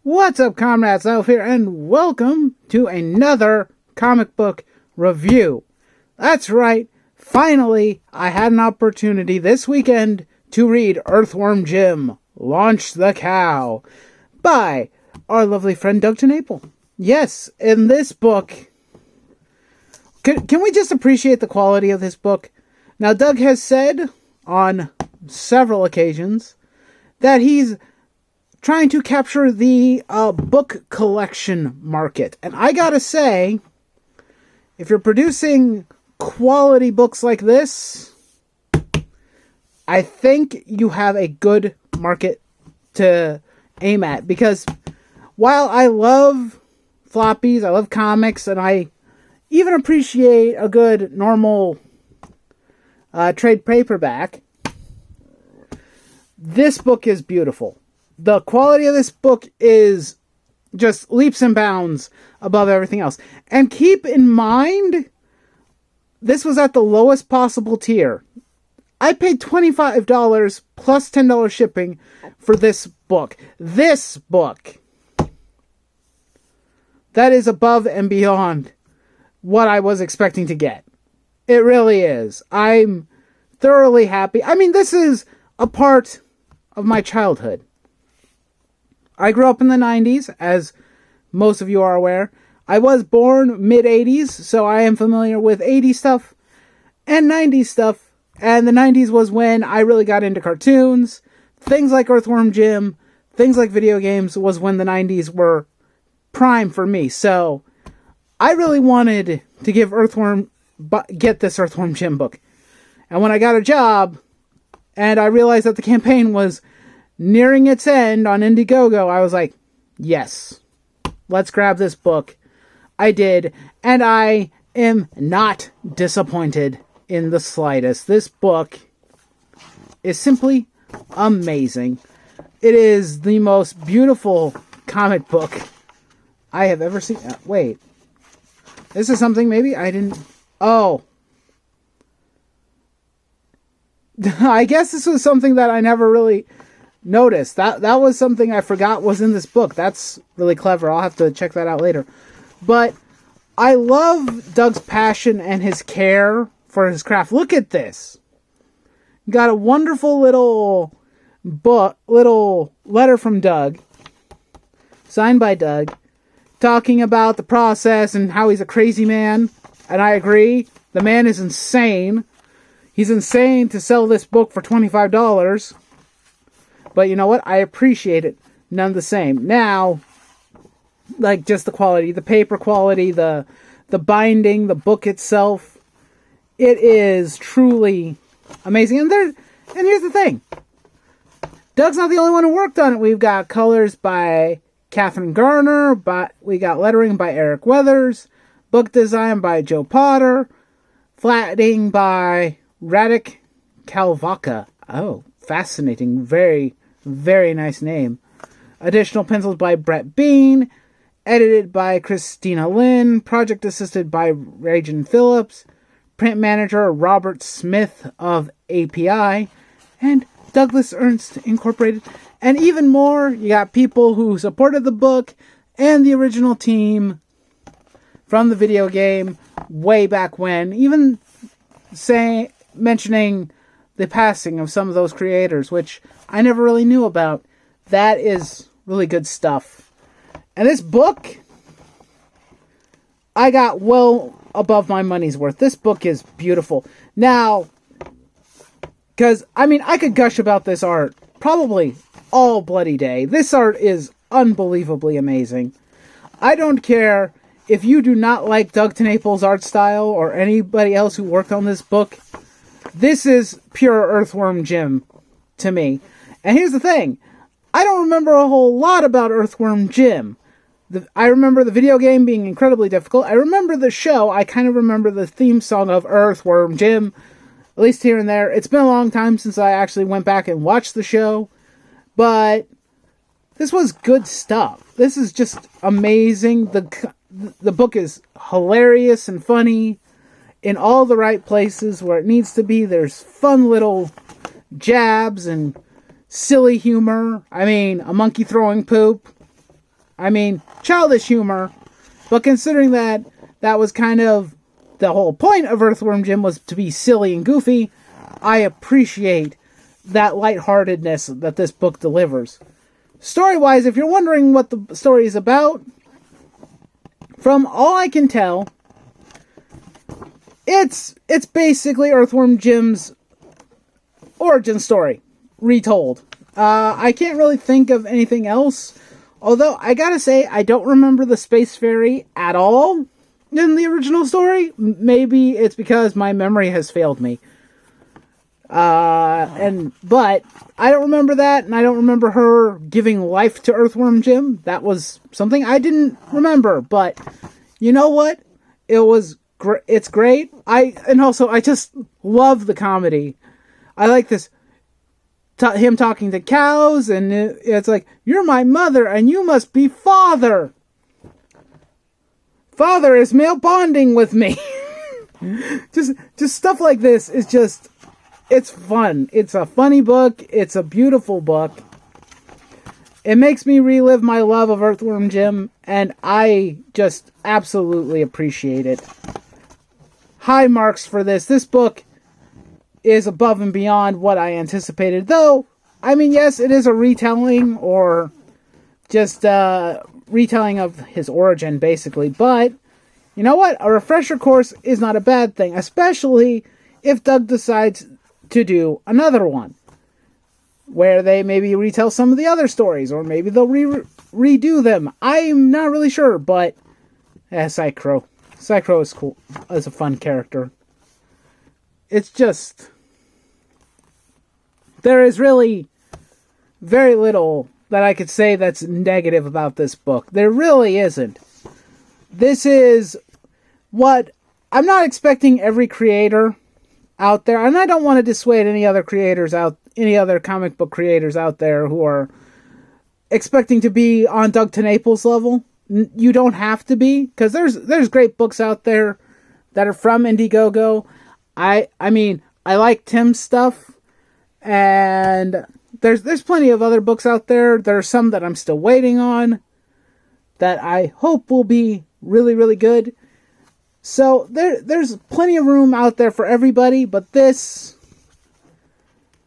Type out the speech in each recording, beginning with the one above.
What's up, comrades? Elf here, and welcome to another comic book review. That's right, finally, I had an opportunity this weekend to read Earthworm Jim, Launch the Cow, by our lovely friend Doug Tenaple. Yes, in this book, can we just appreciate the quality of this book? Now, Doug has said on several occasions that he's trying to capture the book collection market. And I gotta say, if you're producing quality books like this, I think you have a good market to aim at. Because while I love floppies, I love comics, and I even appreciate a good normal trade paperback, this book is beautiful. The quality of this book is just leaps and bounds above everything else. And keep in mind, this was at the lowest possible tier. I paid $25 plus $10 shipping for this book. This book! That is above and beyond what I was expecting to get. It really is. I'm thoroughly happy. I mean, this is a part of my childhood. I grew up in the 90s, as most of you are aware. I was born mid-80s, so I am familiar with 80s stuff and 90s stuff. And the 90s was when I really got into cartoons. Things like Earthworm Jim, things like video games was when the 90s were prime for me. So I really wanted to get this Earthworm Jim book. And when I got a job and I realized that the campaign was nearing its end on Indiegogo, I was like, yes, let's grab this book. I did, and I am not disappointed in the slightest. This book is simply amazing. It is the most beautiful comic book I have ever seen. Wait, this is something maybe I didn't... Oh. I guess this was something that I never really noticed. That was something I forgot was in this book. That's really clever. I'll have to check that out later. But I love Doug's passion and his care for his craft. Look at this. Got a wonderful little letter from Doug, signed by Doug, talking about the process and how he's a crazy man. And I agree. The man is insane. He's insane to sell this book for $25. But you know what? I appreciate it none the same. Now, like just the quality, the paper quality, the binding, the book itself, it is truly amazing. And here's the thing. Doug's not the only one who worked on it. We've got colors by Catherine Garner, but we got lettering by Eric Weathers, book design by Joe Potter, flatting by Radek Kalvaka. Oh, fascinating. Very, very nice name. Additional pencils by Brett Bean. Edited by Christina Lynn. Project assisted by Regan Phillips. Print manager Robert Smith of API. And Douglas Ernst Incorporated. And even more, you got people who supported the book and the original team from the video game way back when. Even mentioning the passing of some of those creators, which I never really knew about. That is really good stuff. And this book, I got well above my money's worth. This book is beautiful. Now, because, I mean, I could gush about this art probably all bloody day. This art is unbelievably amazing. I don't care if you do not like Doug Tenaple's art style or anybody else who worked on this book. This is pure Earthworm Jim to me. And here's the thing. I don't remember a whole lot about Earthworm Jim. I remember the video game being incredibly difficult. I remember the show. I kind of remember the theme song of Earthworm Jim, at least here and there. It's been a long time since I actually went back and watched the show. But this was good stuff. This is just amazing. The book is hilarious and funny in all the right places where it needs to be. There's fun little jabs and silly humor. I mean, a monkey throwing poop. I mean, childish humor, but considering that that was kind of the whole point of Earthworm Jim was to be silly and goofy, I appreciate that lightheartedness that this book delivers. Story-wise, if you're wondering what the story is about, from all I can tell, it's basically Earthworm Jim's origin story, retold. I can't really think of anything else, although I gotta say, I don't remember the Space Fairy at all in the original story. Maybe it's because my memory has failed me. But I don't remember that, and I don't remember her giving life to Earthworm Jim. That was something I didn't remember, but you know what? It's great. I just love the comedy. I like this, him talking to cows, and it's like, you're my mother, and you must be father. Father is male bonding with me. just stuff like this is just, it's fun. It's a funny book. It's a beautiful book. It makes me relive my love of Earthworm Jim, and I just absolutely appreciate it. High marks for this. This book is above and beyond what I anticipated, though, I mean, yes, it is a retelling, or just retelling of his origin, basically, but you know what? A refresher course is not a bad thing, especially if Doug decides to do another one, where they maybe retell some of the other stories, or maybe they'll redo them. I'm not really sure, but Psycho. Psycho is cool, as a fun character. It's just, there is really very little that I could say that's negative about this book. There really isn't. This is what, I'm not expecting every creator out there, and I don't want to dissuade any other comic book creators out there who are expecting to be on Doug TenNaples level. You don't have to be, because there's great books out there that are from Indiegogo. I mean, I like Tim's stuff, and there's plenty of other books out there. There are some that I'm still waiting on that I hope will be really, really good. So there's plenty of room out there for everybody, but this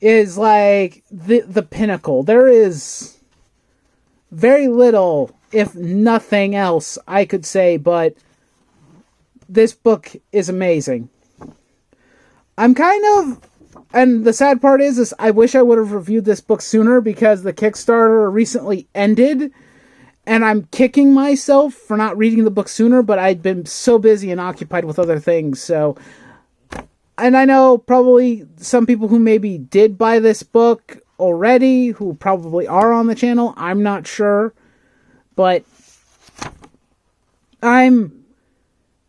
is like the pinnacle. There is very little, if nothing else, I could say, but this book is amazing. I'm kind of, and the sad part is I wish I would have reviewed this book sooner, because the Kickstarter recently ended, and I'm kicking myself for not reading the book sooner, but I'd been so busy and occupied with other things, so, and I know probably some people who maybe did buy this book already, who probably are on the channel, I'm not sure, but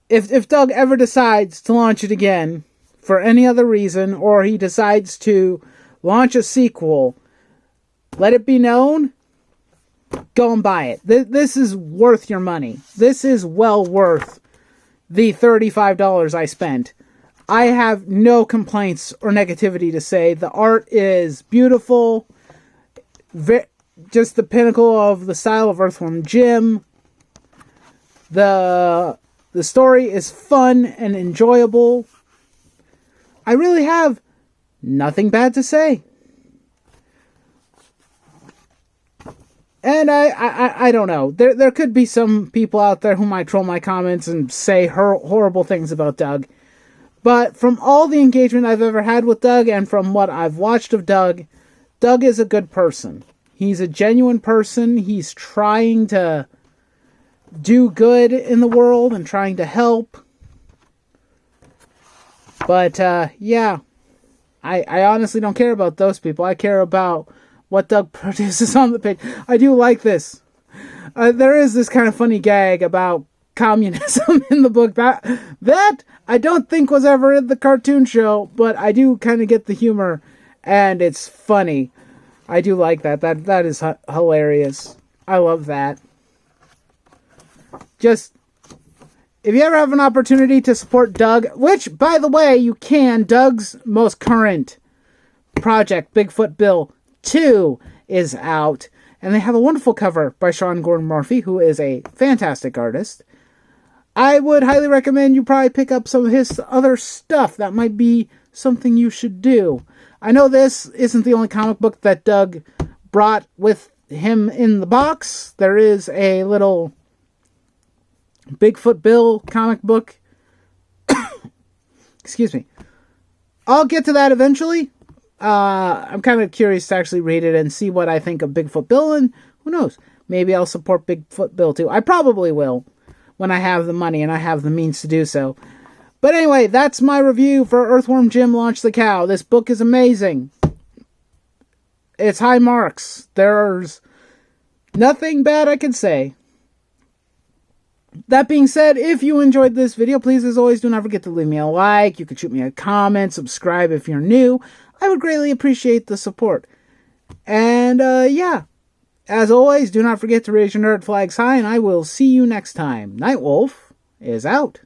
if Doug ever decides to launch it again, for any other reason, or he decides to launch a sequel, let it be known, go and buy it. This is worth your money. This is well worth the $35 I spent. I have no complaints or negativity to say. The art is beautiful, just the pinnacle of the style of Earthworm Jim. The story is fun and enjoyable. I really have nothing bad to say. And I don't know. There could be some people out there who might troll my comments and say horrible things about Doug. But from all the engagement I've ever had with Doug, and from what I've watched of Doug, Doug is a good person. He's a genuine person. He's trying to do good in the world and trying to help. But, yeah, I honestly don't care about those people. I care about what Doug produces on the page. I do like this. There is this kind of funny gag about communism in the book. That I don't think was ever in the cartoon show, but I do kind of get the humor, and it's funny. I do like that. That is hilarious. I love that. Just, if you ever have an opportunity to support Doug, which, by the way, you can, Doug's most current project, Bigfoot Bill 2, is out. And they have a wonderful cover by Sean Gordon Murphy, who is a fantastic artist. I would highly recommend you probably pick up some of his other stuff. That might be something you should do. I know this isn't the only comic book that Doug brought with him in the box. There is a little Bigfoot Bill comic book. Excuse me. I'll get to that eventually. I'm kind of curious to actually read it and see what I think of Bigfoot Bill, and who knows, maybe I'll support Bigfoot Bill too. I probably will when I have the money and I have the means to do so. But anyway, that's my review for Earthworm Jim Launch the Cow. This book is amazing. It's high marks. There's nothing bad I can say. That being said, if you enjoyed this video, please, as always, do not forget to leave me a like. You can shoot me a comment, subscribe if you're new. I would greatly appreciate the support. And, yeah. As always, do not forget to raise your nerd flags high, and I will see you next time. Nightwolf is out.